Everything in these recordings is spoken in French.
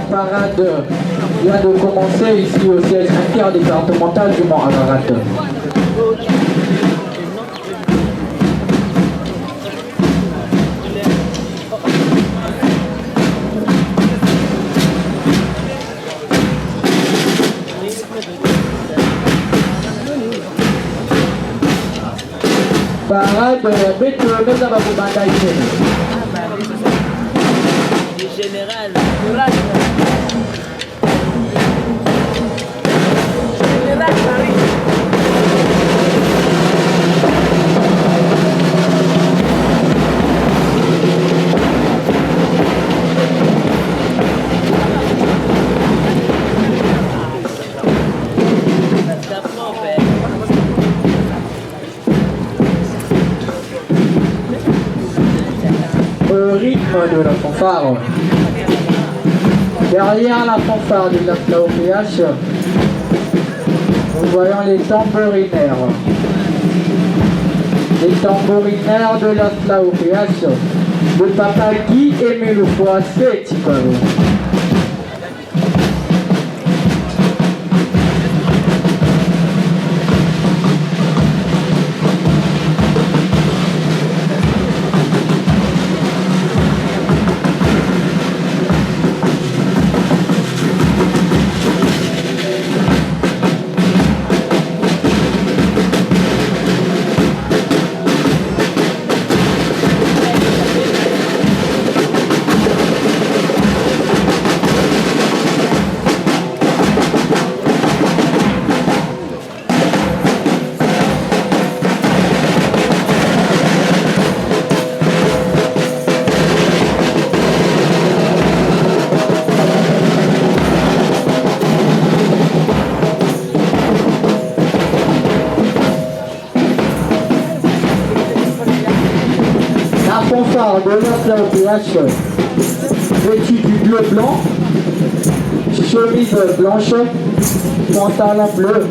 parade vient de commencer ici au siège interdépartemental du Mont Ararat. Parade beto beza bakubanda itene. Général. Au rythme de la fanfare. Derrière la fanfare de la FLAOPH, nous voyons les tambourinaires. Les tambourinaires de la FLAOPH. Le papa Guy aimait le foie c'est Ticolo. Fanfare de la FLAOPH, vêtu du bleu blanc, chemise blanche, pantalon bleu.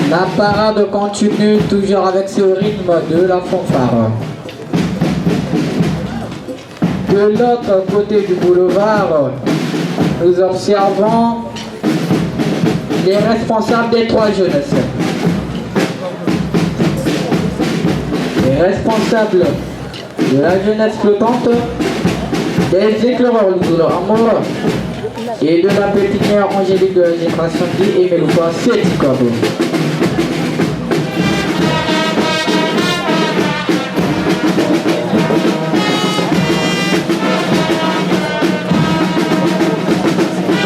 La parade continue toujours avec ce rythme de la fanfare. De l'autre côté du boulevard, nous observons les responsables des trois jeunesses. Les responsables de la jeunesse flottante, des éclaireurs de l'amour et de la pépinière angélique de la génération Guy et Meloufa, c'est Ticolo.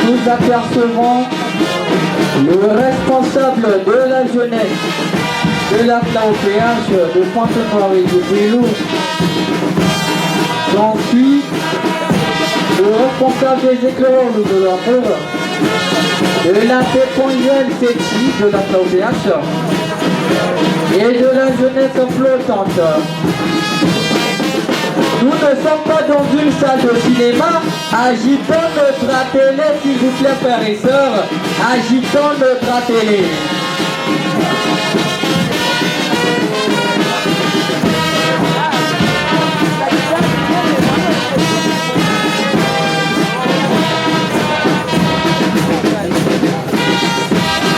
Nous apercevons le responsable de la jeunesse de la FLAOPH de Pointe-Noire et de Bélou. J'en suis le responsable des éclaireurs de l'amour, de la Pépongelle Séti de la FLAOPH et de la jeunesse flottante. Nous ne sommes pas dans une salle de cinéma. Agitons notre télé, s'il vous plaît, frères et sœurs. Agitons notre télé.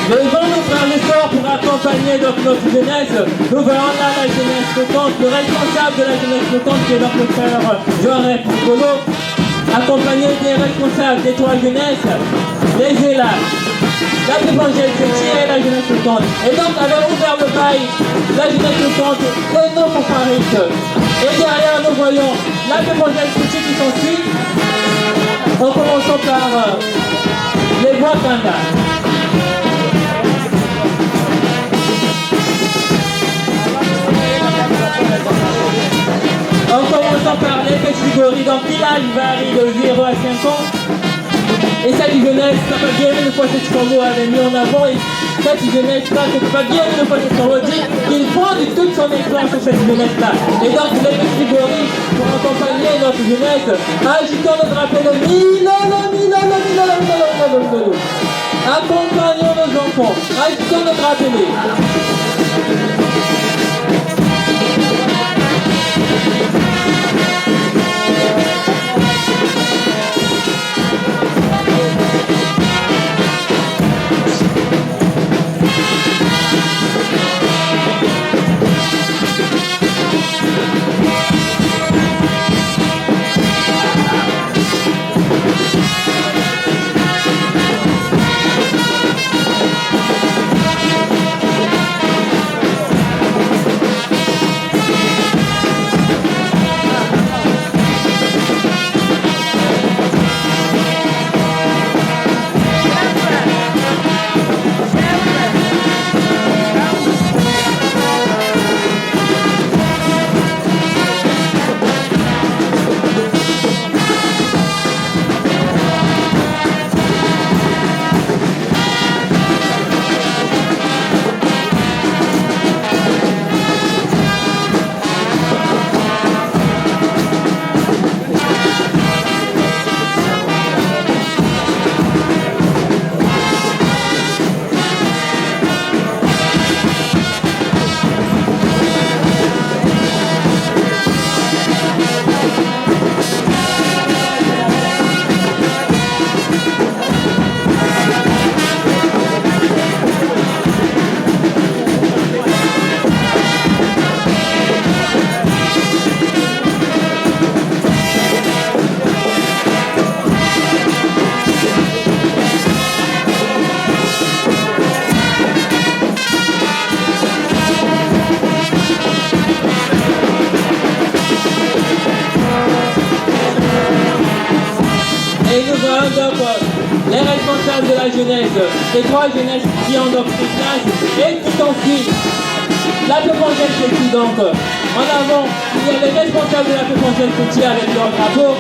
Levons-nous, frères et sœurs, pour accompagner donc notre jeunesse. Nous voyons là la jeunesse flottante, le responsable de la jeunesse flottante qui est donc le frère Joël Ticolo, accompagné des responsables des trois jeunesses, les élèves, la Pépongelle Séti et la jeunesse flottante. Et donc, avait ouvert le bail, la jeunesse flottante et nos fanfaristes. Et derrière, nous voyons la Pépongelle Séti qui sont suivis, en commençant par les bois Kanda. En commençant par les les petits gorilles, donc qui l'âge varie de 0 à 5 ans. Et cette jeunesse, Papa Guillermo de Poisset Chicago avait mis en avant, et cette jeunesse-là, que Papa Guillermo de Poisset Chicago dit qu'il prend de toute son expérience sur cette jeunesse-là. Et donc les petits gorilles, pour accompagner notre jeunesse, agitons le drapeau de Milano, Milano, Milano, Milano, Milano. Accompagnons nos enfants, agitons le drapeau. Les responsables de la jeunesse, les 3 jeunesses qui ont donc pris place et qui sont suivis. La Pépongelle Petit, donc, en avant, il y a les responsables de la Pépongelle Petit avec leur drapeau.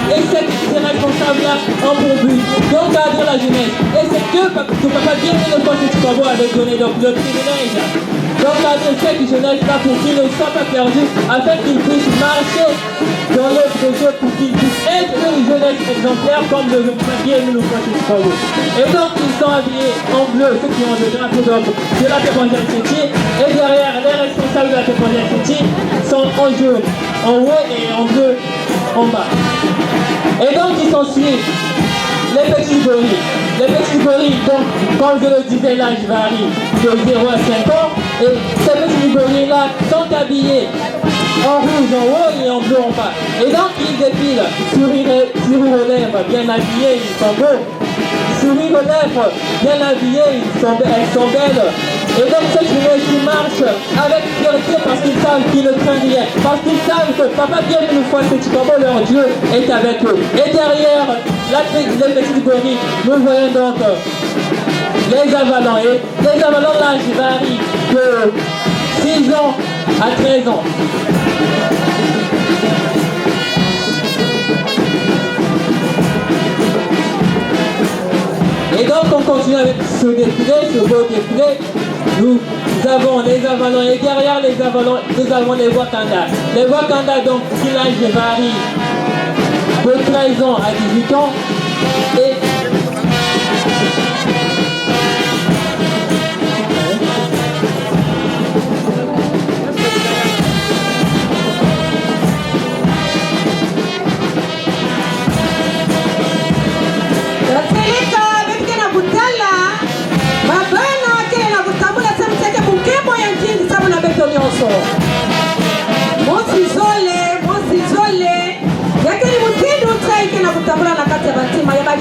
Et ces responsables-là ont pour but d'encadrer la jeunesse. Et c'est que Papa Guillermo de Poisset Chicago avait donné donc le privilège d'encadrer cette jeunesse-là pour qu'ils ne soient pas perdus, afin qu'ils puissent marcher dans l'autre jeu, pour qu'ils puissent être une jeunesse exemplaire comme le Papa Guillermo de Poisset Chicago. Et donc ils sont habillés en bleu, ceux qui ont le drapeau de la Pépongelle Petit, et derrière les responsables de la Pépongelle Petit sont en jaune, en haut et en bleu en bas. Et donc ils sont suivis les petits gorilles. Les petits gorilles, donc, comme je le disais, l'âge varie de 0 à 5 ans. Et ces petits gorilles-là sont habillés en rouge en haut et en bleu en bas. Et donc ils défilent, sourire aux lèvres, bien habillés, ils sont beaux. Sourire aux lèvres, bien habillés, elles sont belles. Et donc cette jeunesse qui marche avec fierté parce qu'ils savent qu'ils ne craignent rien. Parce qu'ils savent que Papa Guillermo de Poisset Chicago, leur Dieu, est avec eux. Et derrière les petites gorilles, nous voyons donc les avalants. Et les avalants, l'âge varie de 6 ans à 13 ans. Et donc on continue avec ce défilé, ce beau défilé. Nous avons les avalants et derrière les avalants, nous avons les Wakanda. Les Wakanda, donc, qui l'âge varie de 13 ans à 18 ans.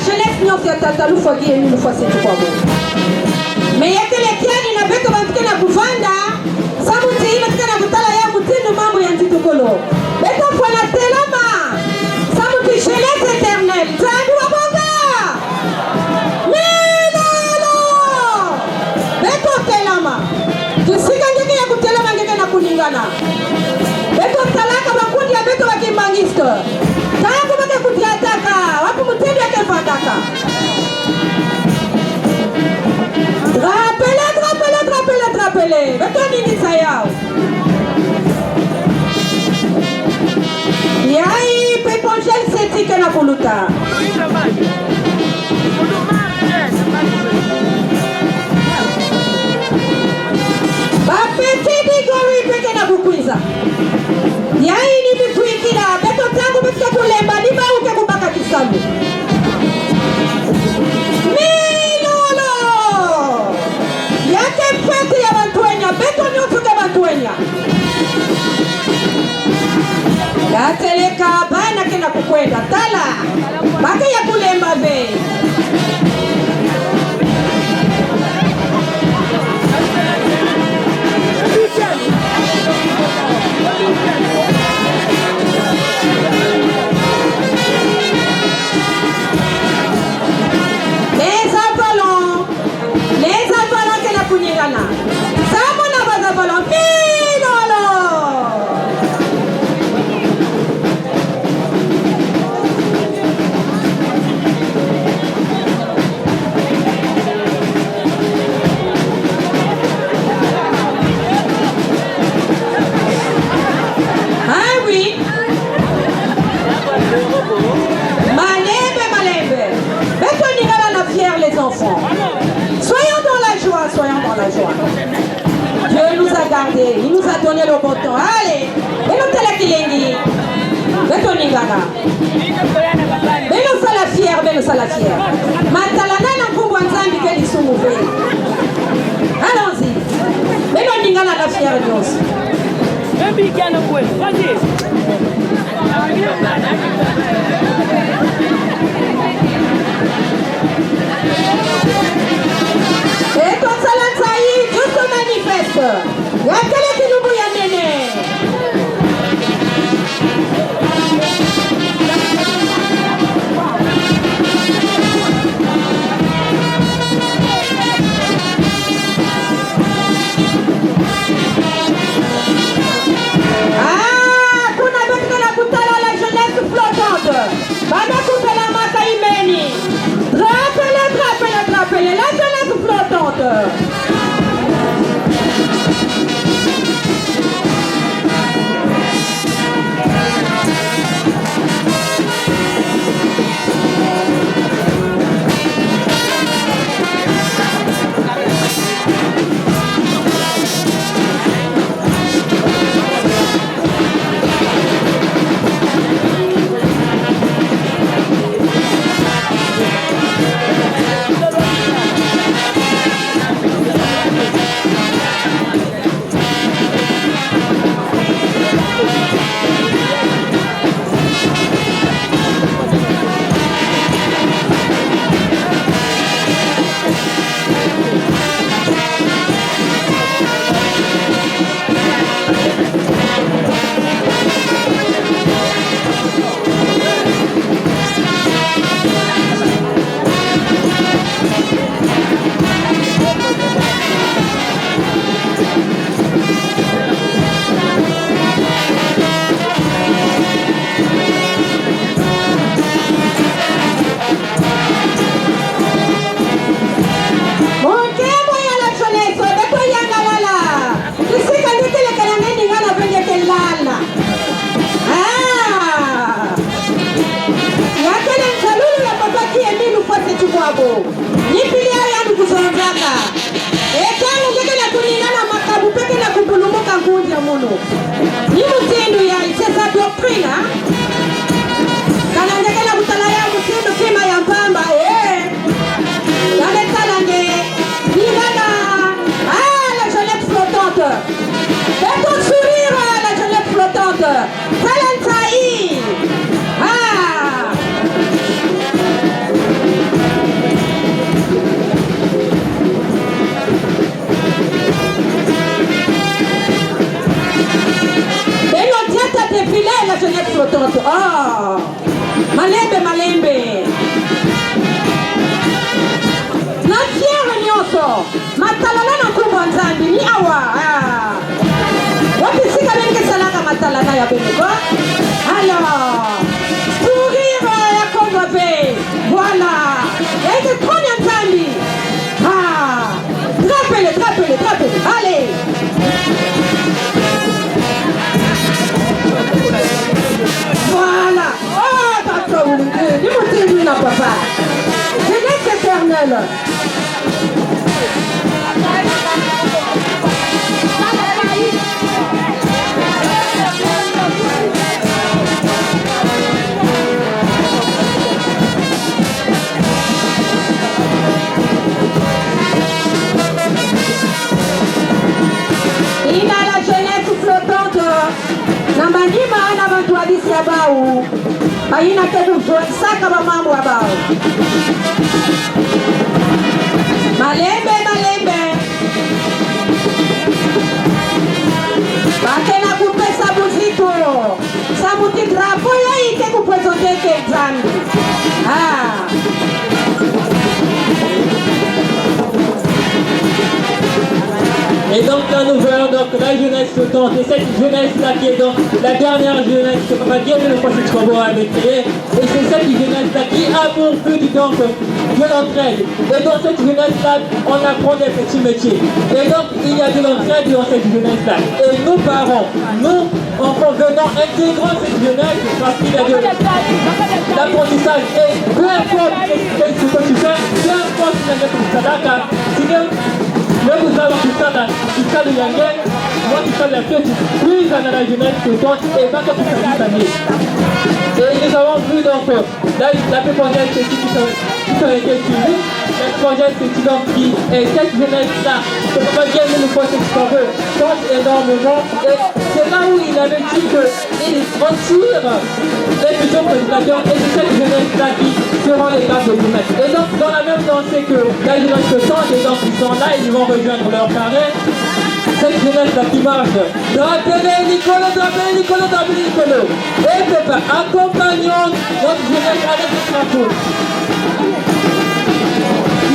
jeunesse nyonso ya tata lufwagi yenu lufwasi tukwago meyekele kiani na beto bantike na kuvanda sabuti hilo tika na kutala ya mutindo mambo ya ntitukolo beto fwana telama sabuti jeunesse éternelle tadu wabonga milalo beto telama tusika ngeke ya kutelama ngeke na kuningana beto talaka bakundi ya beto bakimbangi yao. Yai pepongel setike na kuluta. Bapeti digori peke na bukwiza. Yai ni bikuikira beto tangu beto kulemba ni ba uke kubaka kisambu. Milolo. Yake fete ya bantuenya beto nyotuke bantuenya. Gateleka bana kena kukwenda tala. Bake ya kulemba ve. Dieu nous a gardés, il nous a donné le bon temps. Allez, nous te la kilengi. Betoningana. Beno sala fière, beno sala fière. Matalana na kumbwa nzambi ke lisumuve. Allons-y. Beno ningana la fière Dios. Et ton salansaï, Dieu se manifeste. Il y a quel qui nous bouille à néné. Ah, kuna betka la kutala la jeunesse flottante. Bana kutala mata imeni. Drapele, la jeunesse flottante. Malembe. Na fiera nyoso. Matalana na kubwa nzambi ni awa. Wapi sika benke salaka matalana ya beneko. Alors, sourire ya kongobe. Voilà. Et que konya nzambi. Trapele. Allez. éternel. Ina la jeunesse flottante na manima ana bantu hadisi ya bau aina kedu saka ba mambo ya bau malembe bakena kupesa buzito sabuti drapo ya ite kupresente ke exami Et donc là nous voyons donc la jeunesse flottante et cette jeunesse-là qui est donc la dernière jeunesse que Papa Guillaume le prochain Chrobo avait créée. Et c'est cette jeunesse-là qui a pour but donc de l'entraide. Et dans cette jeunesse-là, on apprend des petits métiers. Et donc il y a de l'entraide dans cette jeunesse-là. Et nos parents, nous, en venant intégrant cette jeunesse, parce qu'il y a de l'apprentissage. Et peu importe ce que tu fais, peu importe si tu as fait sadaka, mais vous savez tout ça, le Yangen, moi qui fais la fête, puis dans la jeunesse flottante et pas comme ça dit. Et nous avons vu donc la prépondérance qui ont été suivies, la prépondérance qui est cette jeunesse-là, que Papa Guillaume nous fait explorer, compte énormément. Et c'est là où il avait dit qu'il retire les futurs prédicateurs et c'est cette jeunesse-là qui seront les caves de jeunesse. Et donc dans la même lancée que la jeunesse flottante, et donc ils sont là, ils vont rejoindre leur carré. Cette jeunesse-là qui marche. Drapez Nicolo. Et papa, accompagnons notre jeunesse avec le drapeau.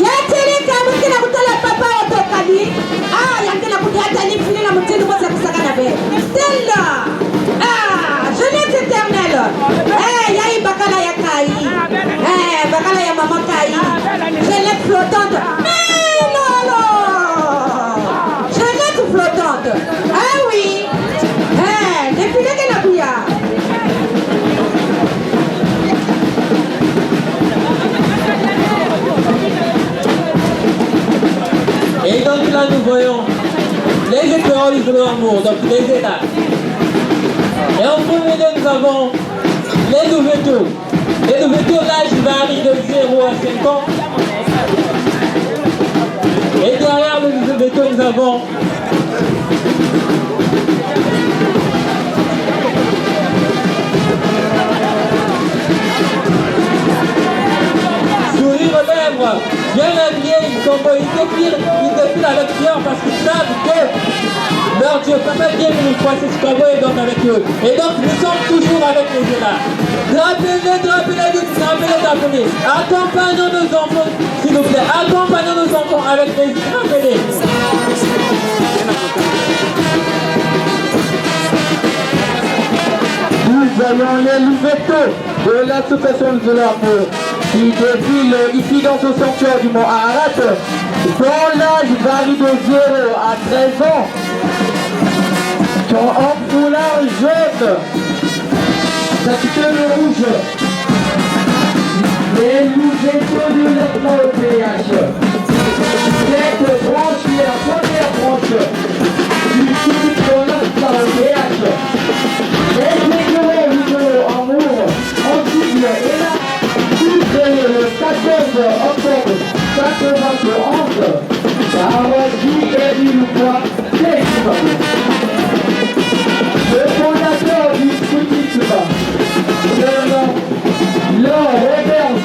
Yatele kabuki na kutala papa otokadi. Yangena kujata ni fini na mtendo kwa kusaka na be. Stella. Jeunesse éternelle. Yayi bakala ya kai. Bakala ya mama kai. Jeunesse flottante. Flottante. Oui. Depuis que la bouilla. Et donc là nous voyons les écureuils de l'amour, donc les états. Et en premier lieu nous avons les nouveaux. Les nouveaux, l'âge varie de 0 à 5 ans. Et derrière le nouveau nous avons sourire aux lèvres, bien habillés, ils défilent avec cœur parce qu'ils savent que leur Dieu, Papa Dieu nous croit, c'est Chicago et donc avec eux. Et donc nous sommes toujours avec les là. Drapez-les. Accompagnons nos enfants, s'il vous plaît. Accompagnons nos enfants avec les drapez-les. Nous voyons les louveteaux de l'association de l'amour qui défilent ici dans ce sanctuaire du Mont Ararat, dont l'âge varie de 0 à 13 ans, qui ont un foulard jaune, capitaine rouge, les louveteaux de l'école au PH. Cette branche est la première branche du sud de l'Astra au PH. Les écureuils de amour ensuite est là, le 14 octobre 91, par Guy et Villepoi, le fondateur du scoutisme, le Robert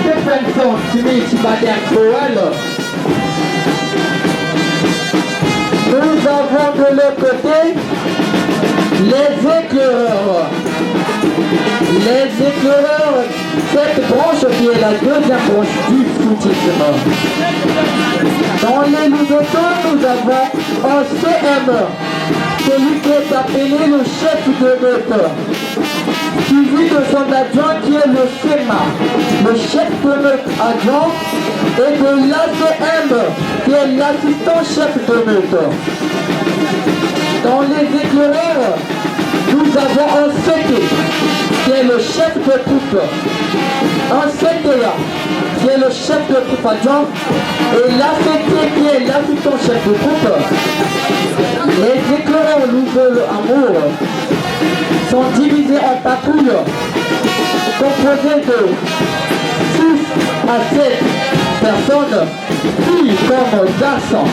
Stephenson Smith Baden-Powell. Nous avons de l'autre côté les éclaireurs. Les éclaireurs, cette branche qui est la deuxième branche du scoutisme. Dans les louveteaux, nous avons un CM, celui qui est appelé le chef de meute, suivi de son adjoint qui est le SEMA, le chef de meute adjoint, et de l'ACM qui est l'assistant chef de meute. Dans les éclaireurs, nous avons un CT qui est le chef de troupe, un CTA qui est le chef de troupe adjoint et l'ACT qui est l'assistant chef de troupe. Les éclaireurs Louveul Amour sont divisés en patrouilles composées de 6 à 7 personnes, filles comme garçons.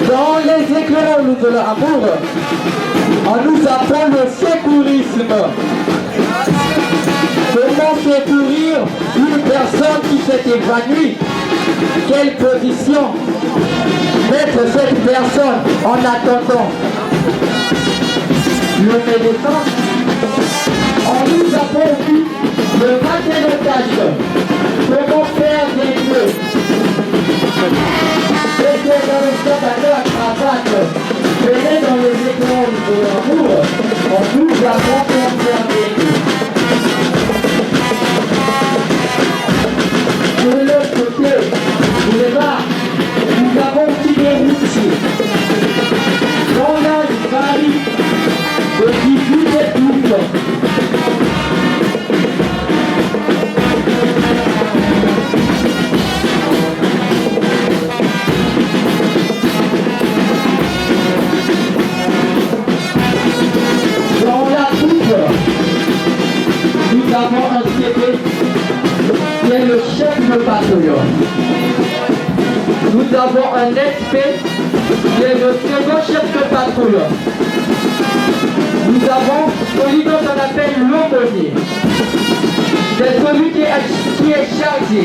Dans les éclaireurs Louveul Amour, on nous apprend le secourisme. Comment secourir une personne qui s'est évanouie? Quelle position mettre cette personne en attendant le médecin? On nous apprend aussi le maintien de tâche. Comment faire des nœuds? Et que dans le spectateur à cravate, venez dans les écoles de l'amour, on nous apprend comment faire des nœuds. De l'autre côté, vous voyez là, nous avons aussi des routiers. Dans l'âge varie de 18 et plus. Dans la troupe, nous avons un CP qui est le chef de bataillon. Nous avons un SP qui est le second chef de patrouille. Nous avons celui dont on appelle l'aumônier. C'est celui qui est chargé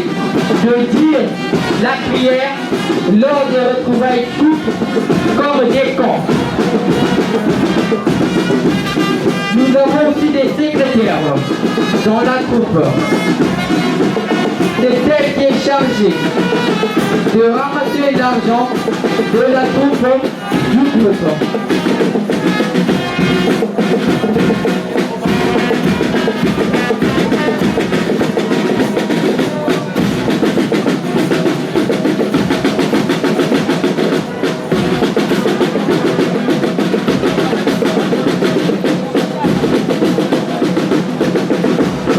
de dire la prière lors des retrouvailles toutes comme des camps. Nous avons aussi des secrétaires dans la troupe. C'est elle qui est chargée de ramasser l'argent de la troupe du groupe.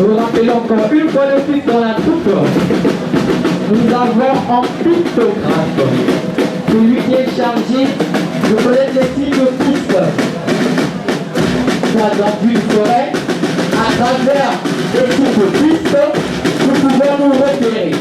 Nous rappelons encore une fois de plus dans la troupe, nous avons un pictographe, celui qui est chargé de connaître les signes de piste. Soit dans une forêt, à travers les signes de piste, nous pouvons nous repérer.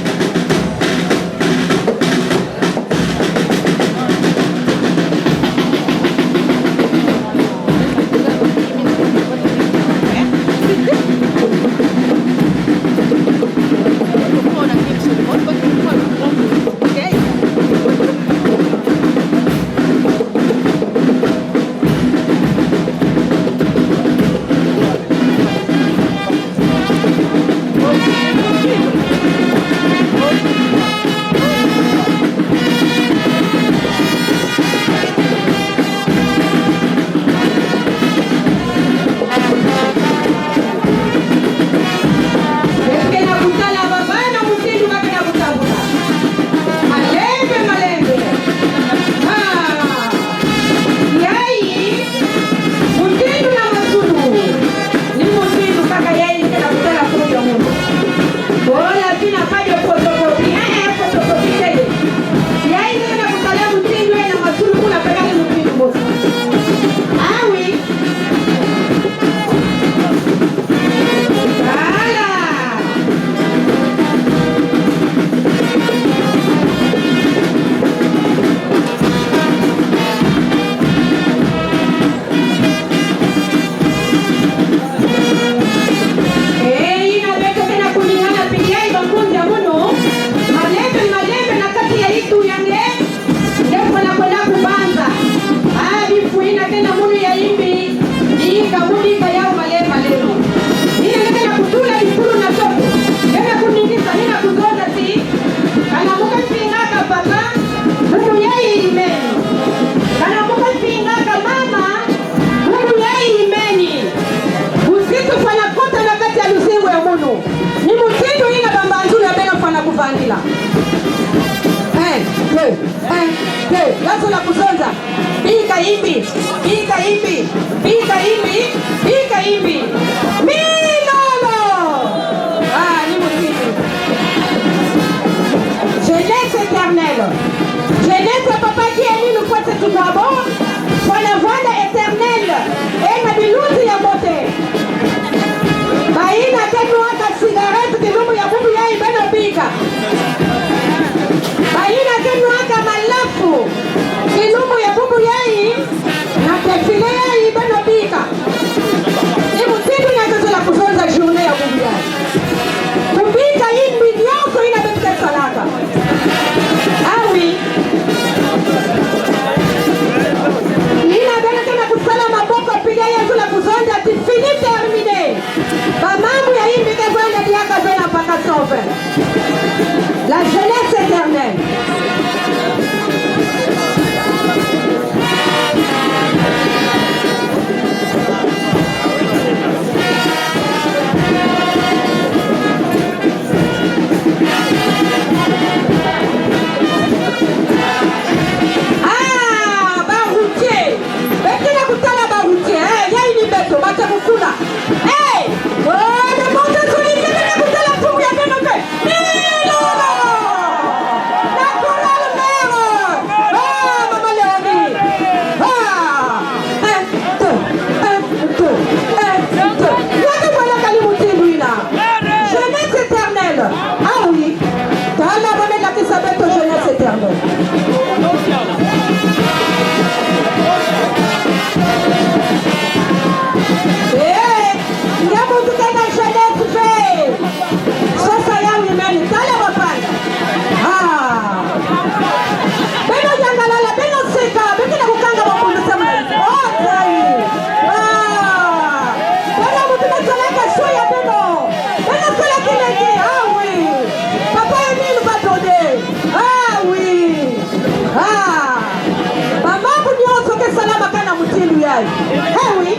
live. Eh oui.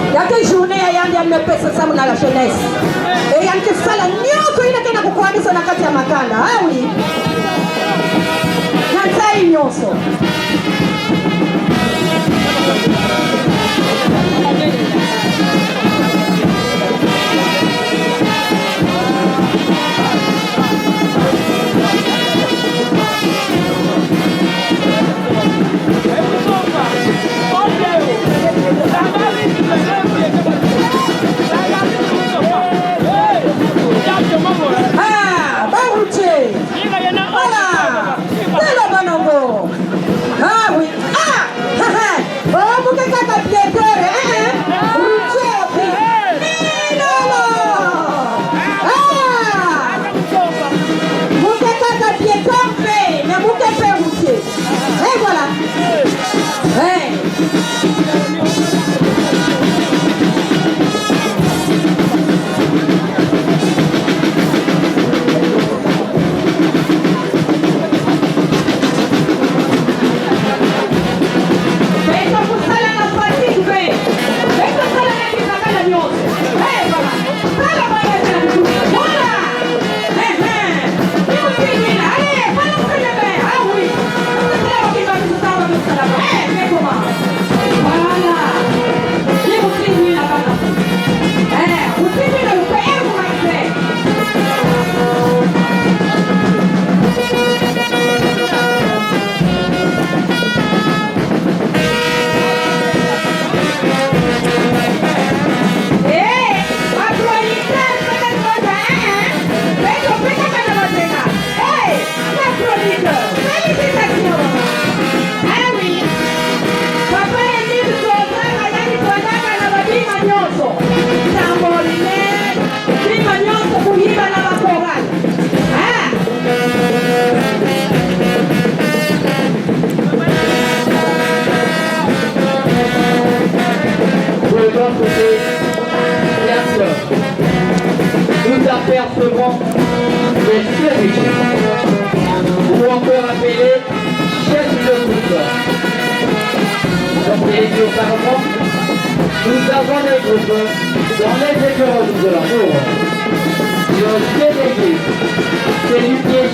Il y a des journées, il y a des personnes qui sont dans la jeunesse. Et il y a des salles qui sont dans la makanda. Ah oui. Il y a des salles. Nous apercevons des chefs ou encore appelés chefs de groupe. Comme je l'ai dit auparavant, nous avons des groupes dans les écrans de l'amour. Le CDG, c'est lui qui est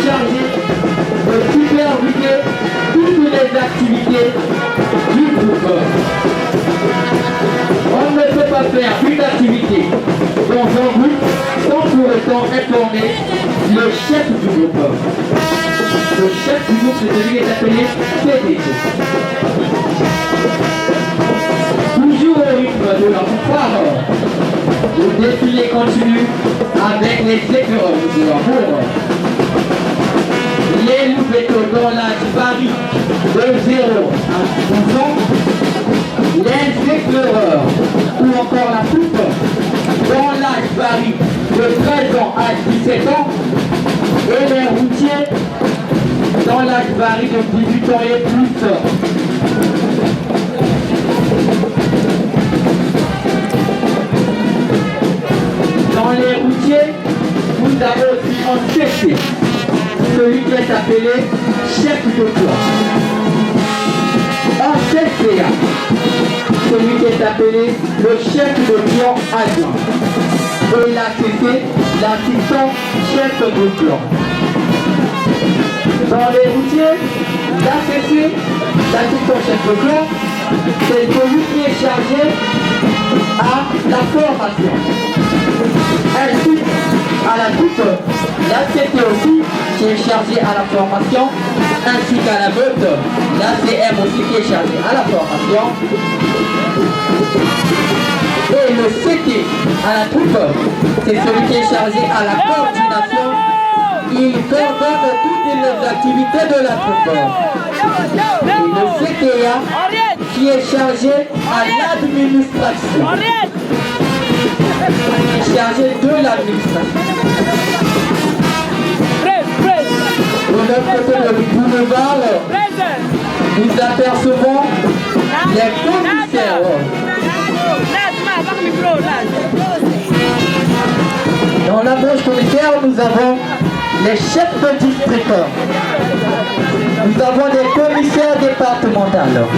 chargé de superviser toutes les activités du groupe. On ne peut pas faire une activité dans un groupe sans pour autant informer le chef du groupe. Le chef du groupe, c'est celui qui est appelé PDG. Toujours au rythme de la fanfare, le défilé continue avec les écrans de l'amour. Les loupeteaux dans l'âge varie de 0 à 12 ans. Les éclaireurs ou encore la coupe dans l'âge varie de 13 ans à 17 ans et les routiers dans l'âge varie de 18 ans et plus. Dans les routiers, nous avons aussi un CC, celui qui est appelé chef de plan. Un CCA, celui qui est appelé le chef de plan adjoint. Et l'ACC, l'assistant chef de plan. Dans les routiers, l'ACC, l'assistant chef de plan, c'est celui qui est chargé à la formation. Ainsi, à la coupe, l'ACC aussi, qui est chargé à la formation, ainsi qu'à la meute, l'ACM aussi qui est chargé à la formation. Et le CT à la troupe, c'est celui qui est chargé à la coordination. Il coordonne toutes les activités de la troupe. Et le CTA qui est chargé à l'administration. Il est chargé de l'administration. De l'autre côté du boulevard, nous apercevons les commissaires. Dans la branche commissaire, nous avons les chefs de district. nous avons des commissaires départementaux.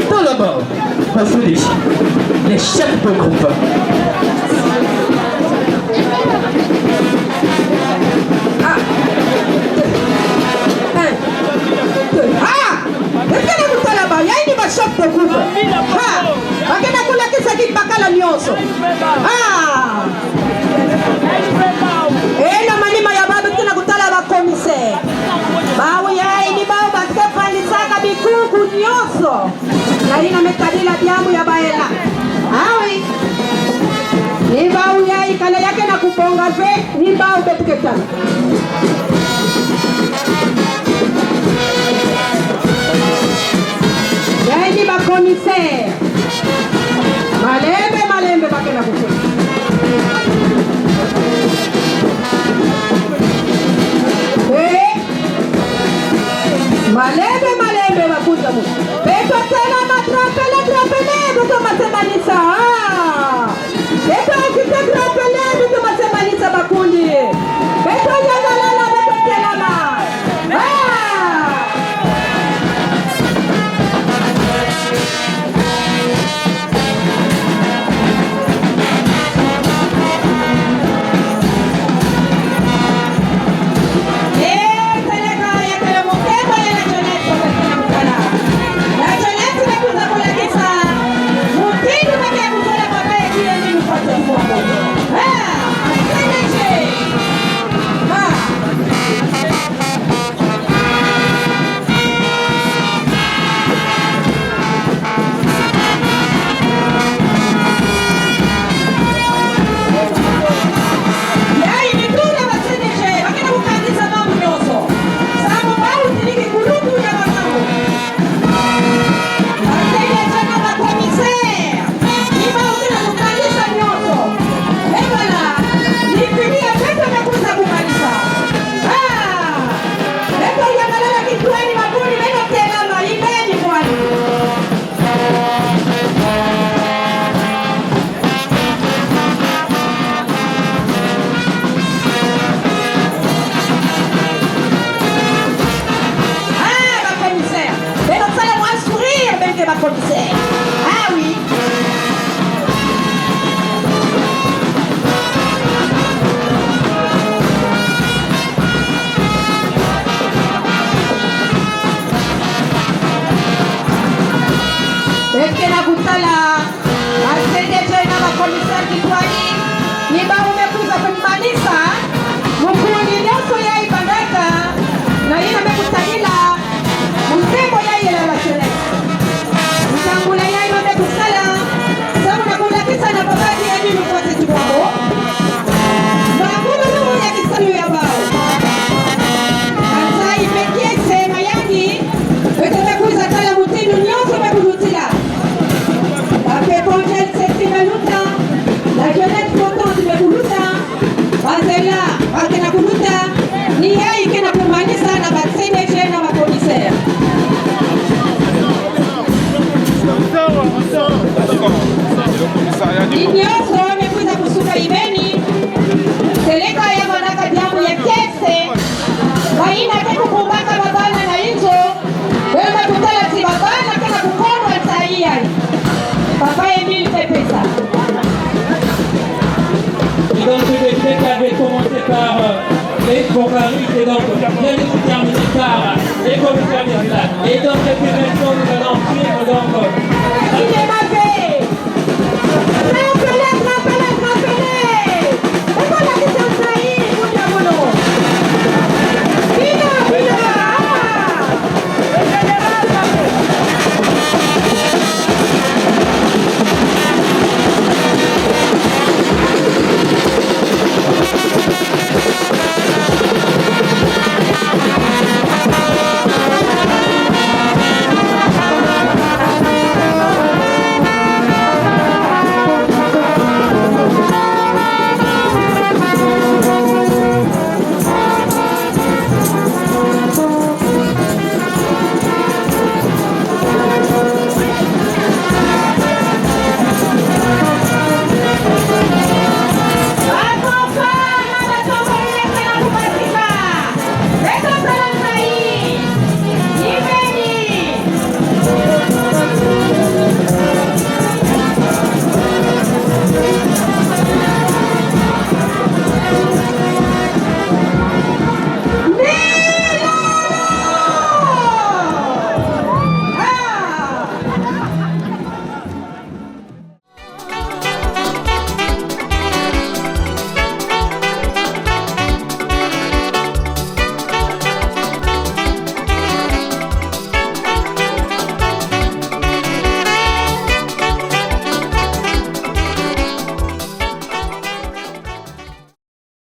Tout d'abord, voici les chefs de groupe. Chef de groupe. Bakena kula kisa kibakala nyonso. Na manima ya babu kina kutala ba commissaire. Bawo ya ni bawo bakefani saka bikuku nyonso. Na ina mekadila biamu ya baela. Awi. Ni bawo ya ikala yake na kuponga ve ni bawo betuketana. Yaini ba commissaire. Malembe bakena kufu. Malembe bakuja mu. Beto tena matrapele beto masemanisa. Beto akite trapele beto masemanisa bakundi. Beto yagalala beto tena ma. Et donc, bien de terminer par les commissaires des stades. Et donc, cette émission, nous allons suivre donc.